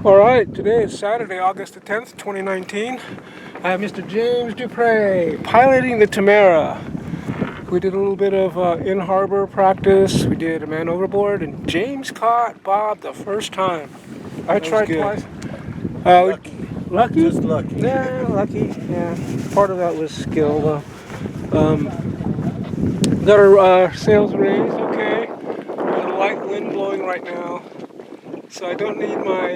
Alright, today is Saturday, August the 10th, 2019. I have Mr. James Dupre piloting the Tamara. We did a little bit of in-harbor practice. We did a man overboard, and James caught Bob the first time. I tried twice. Lucky? Just lucky. Yeah, lucky. Yeah, part of that was skill, though. Got our sails raised, okay. Got a light wind blowing right now. So I don't need my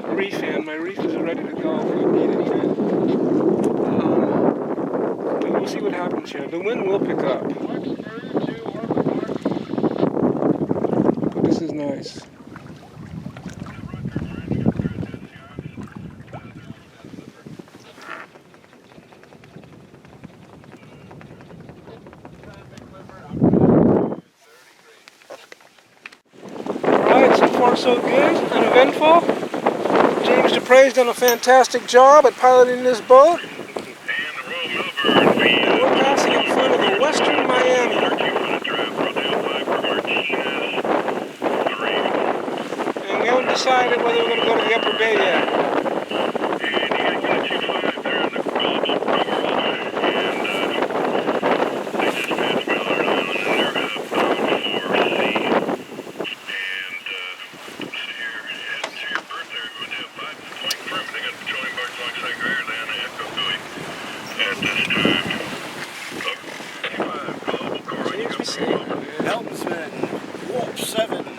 reef in. My reef is ready to go if we need it in. But we'll see what happens here. The wind will pick up. But this is nice. Alright, so far so good. Uneventful. James Dupre's done a fantastic job at piloting this boat. And we're passing in front of the Western Miami. And we haven't decided whether we're going to go to the Upper Bay yet.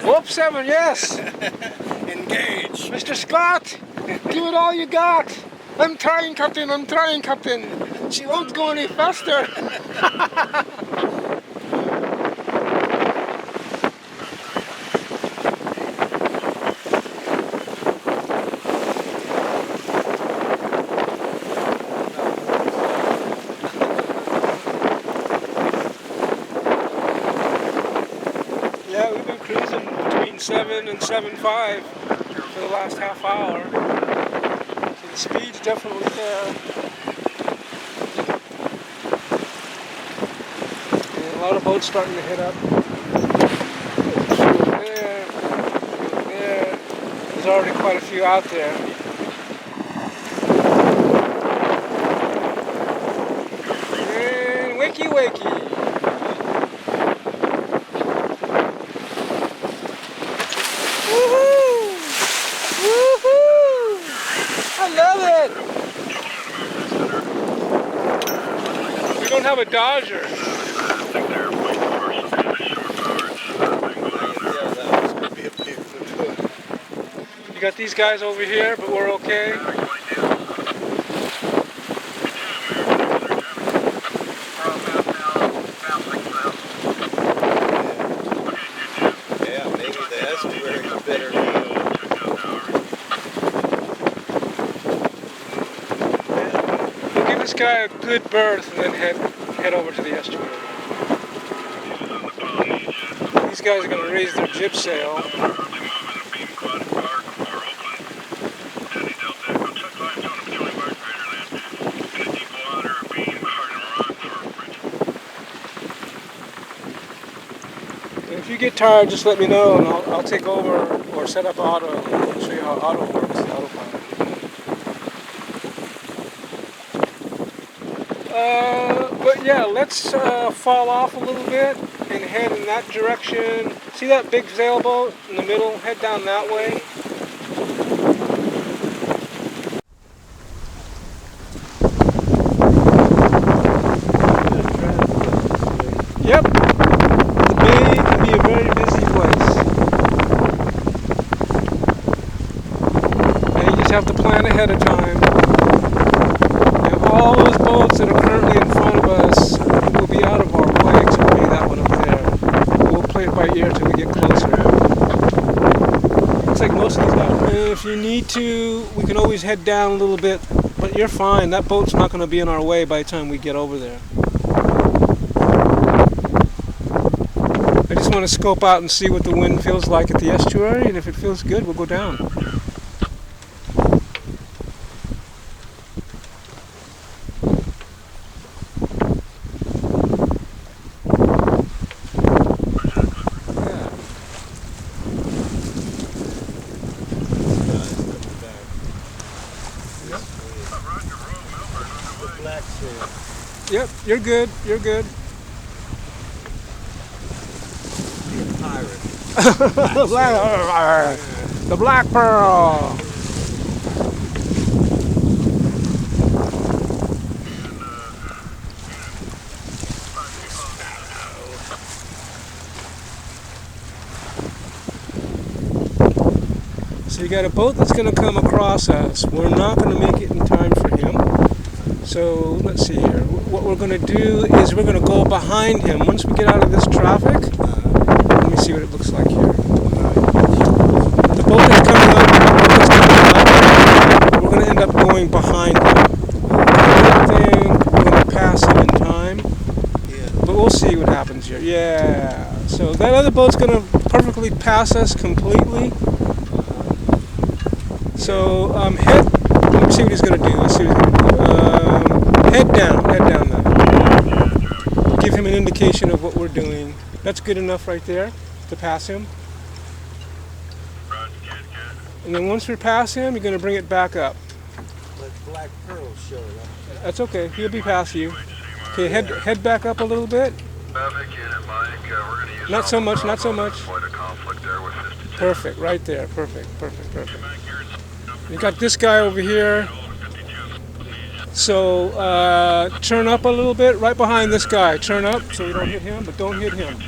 Whoop 7, yes! Engage! Mr. Scott, give it all you got! I'm trying, Captain, I'm trying, Captain! She won't go any faster! Yeah, we've been cruising between 7 and 7.5 for the last half hour. So the speed's definitely there. And a lot of boats starting to hit up. There, there. There's already quite a few out there. And wakey wakey. We don't have a Dodger. You got these guys over here, but we're okay. Yeah, maybe the estuary is better. We'll give this guy a good berth and then head over to the estuary. These guys are going to raise their jib sail. If you get tired, just let me know and I'll take over or set up auto. I'll show you how auto works, the autopilot. But yeah, let's fall off a little bit and head in that direction. See that big sailboat in the middle? Head down that way. Yep. The bay can be a very busy place. And you just have to plan ahead of time. And all those boats that are currently in front of us will be out of our way, except maybe that one up there. We'll play it by ear till we get closer. Looks like most of these guys. If you need to, we can always head down a little bit, but you're fine. That boat's not going to be in our way by the time we get over there. I just want to scope out and see what the wind feels like at the estuary, and if it feels good, we'll go down. You're good. You're good. You're a pirate. The black pearl. So you got a boat that's going to come across us. We're not going to make it in time for him. So let's see here. What we're going to do is we're going to go behind him. Once we get out of this traffic, let me see what it looks like here. The boat is coming up. The boat is coming up. We're going to end up going behind him. I think we're going to pass him in time. Yeah. But we'll see what happens here. Yeah. So that other boat's going to perfectly pass us completely. So let's see what he's going to do. Let's see what he's going to do. Head down then. Give him an indication of what we're doing. That's good enough right there to pass him. And then once we pass him, you're going to bring it back up. But Black Pearl's showing up. That's okay. He'll be past you. Okay, head back up a little bit. Not so much, not so much. Perfect, right there. Perfect. You got this guy over here. So turn up a little bit, right behind this guy. Turn up so you don't hit him, but don't hit him.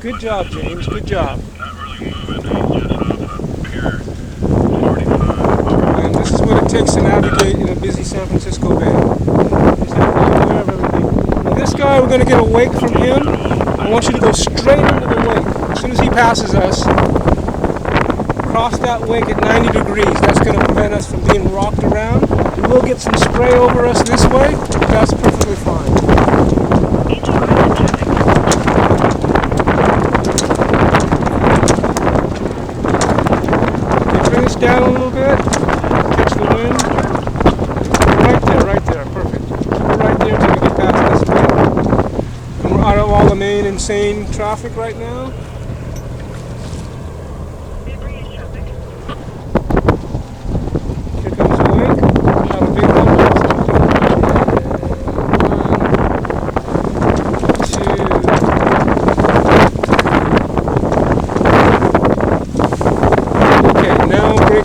Good job, James. Good job. And this is what it takes to navigate in a busy San Francisco Bay. Just have to be aware of everything. Now this guy, we're going to get a wake from him. I want you to go straight into the wake. As soon as he passes us, cross that wake at 90 degrees. That's going to prevent us from being rocked around. We will get some spray over us this way, but that's perfectly fine. Okay, bring us down a little bit. Catch the wind. Right there. Perfect. We're right there till we get past this wake. And we're out of all the main insane traffic right now.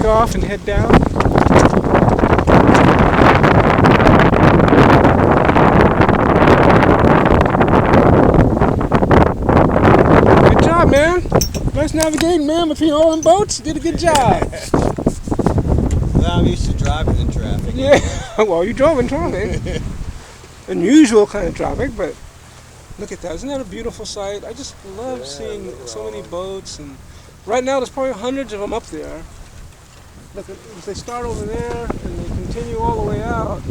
Off and head down. Good job, man. Nice navigating, man, between all them boats. Did a good job. Well, I'm used to driving in traffic. Yeah. Well, you drove in traffic. Unusual kind of traffic, but look at that. Isn't that a beautiful sight? I just love seeing so many boats, and right now there's probably hundreds of them up there. Look, they start over there and they continue all the way out.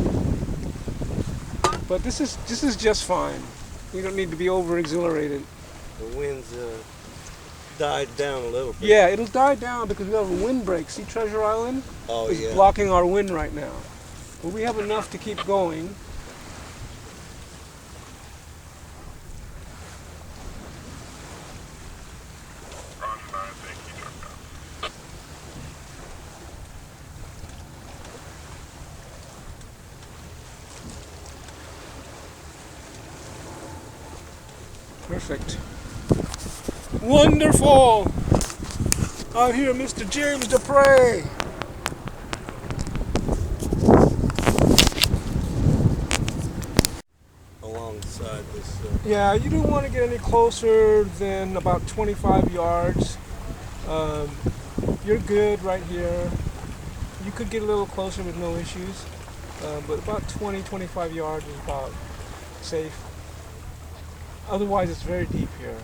But this is just fine. You don't need to be over exhilarated. The wind's died down a little bit. Yeah, it'll die down because we have a windbreak. See Treasure Island? Oh, it's yeah. blocking our wind right now. But we have enough to keep going. Perfect. Wonderful! Out here, Mr. James Dupre. Alongside this. Yeah, you don't want to get any closer than about 25 yards. You're good right here. You could get a little closer with no issues, but about 20-25 yards is about safe. Otherwise, it's very deep here.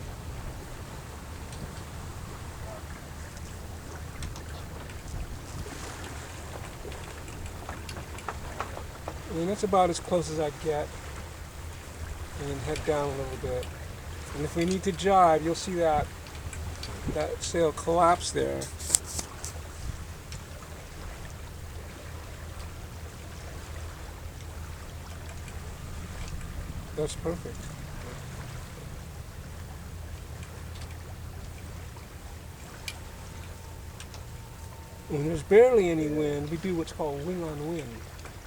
I mean, that's about as close as I'd get. And then head down a little bit. And if we need to jibe, you'll see that sail collapse there. That's perfect. When there's barely any wind, we do what's called wing on wind.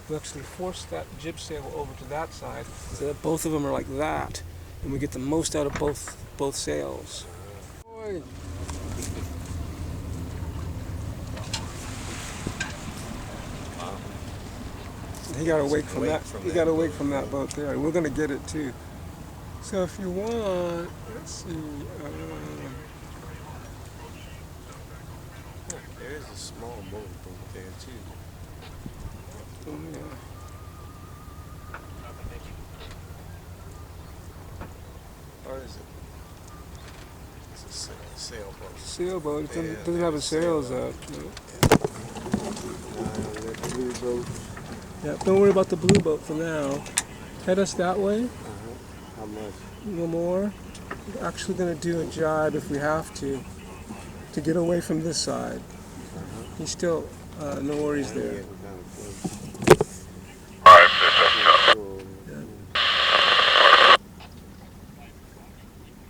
we actually force that jib sail over to that side so that both of them are like that, and we get the most out of both sails. Boy. He got awake from that. He got awake from that boat there. We're gonna get it too. So if you want, let's see. There's a small boat over there too. Oh, yeah. Or is it? It's a sailboat. Sailboat. It doesn't have its sails up. No. That blue boat. Yeah. Don't worry about the blue boat for now. Head us that way. How much? No more. We're actually gonna do a jibe if we have to get away from this side. He's still no worries there.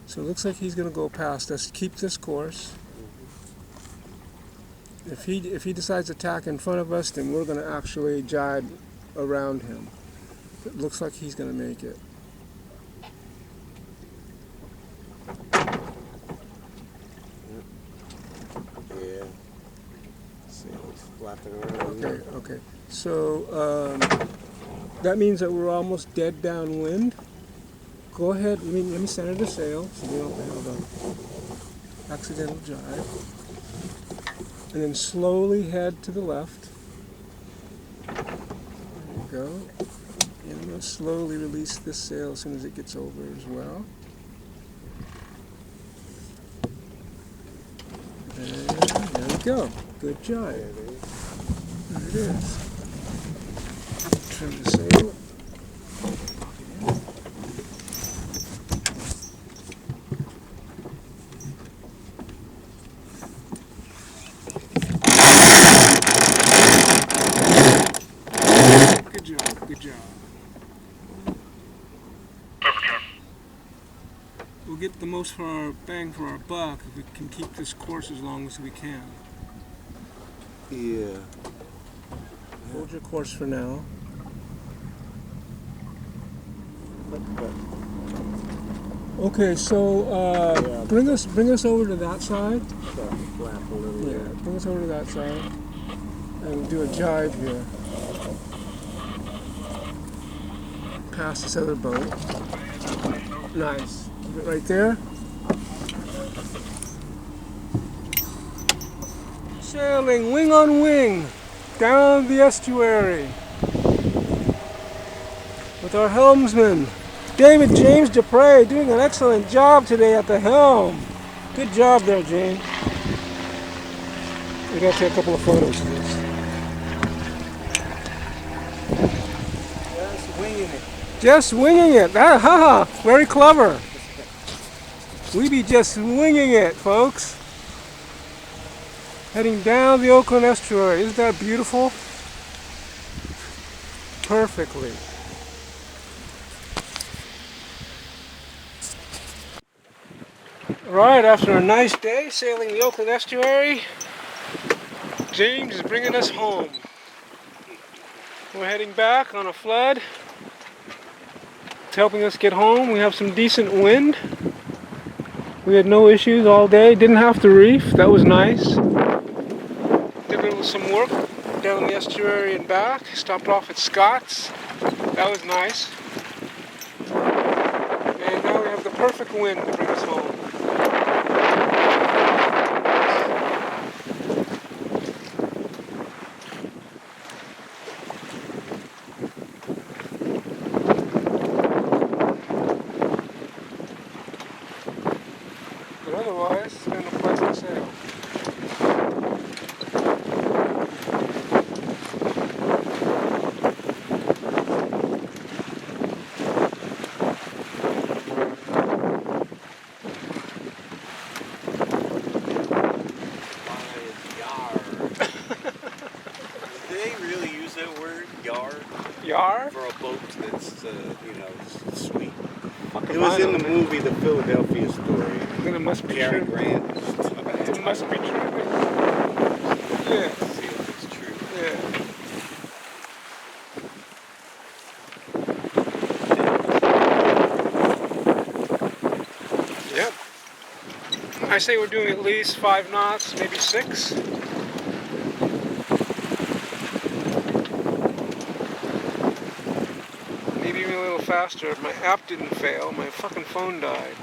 So it looks like he's going to go past us. Keep this course. If he decides to tack in front of us, then we're going to actually jibe around him. It looks like he's going to make it. Yeah. Sails flapping around. Okay. So that means that we're almost dead downwind. Go ahead, let me center the sail so we don't have an accidental jibe. And then slowly head to the left. There you go. And I'm going to slowly release this sail as soon as it gets over as well. And there we go. Good jibe. There it is. Trim the sail. Good job. We'll get the most for our bang for our buck if we can keep this course as long as we can. Yeah. Hold your course for now. Okay, so bring us over to that side. Yeah, bring us over to that side, and do a jibe here. Past this other boat. Nice. Right there. Sailing wing on wing down the estuary with our helmsman, David James Dupre, doing an excellent job today at the helm. Good job there, James. We gotta take a couple of photos of this. Just winging it. Just winging it. Haha, very clever. We be just winging it, folks. Heading down the Oakland Estuary. Isn't that beautiful? Perfectly. Alright, after a nice day sailing the Oakland Estuary, James is bringing us home. We're heading back on a flood. It's helping us get home. We have some decent wind. We had no issues all day. Didn't have to reef. That was nice. Did some work down the estuary and back. Stopped off at Scott's. That was nice. And now we have the perfect wind to bring us home. But otherwise, it's been a pleasant sail. Yar? For a boat that's, sweet. It was in the movie The Philadelphia Story. Then it must be Cary true. Grant. It must be true. Yeah. See if it's true. Yeah. I say we're doing at least 5 knots, maybe 6. Maybe even a little faster. My app didn't fail. My fucking phone died.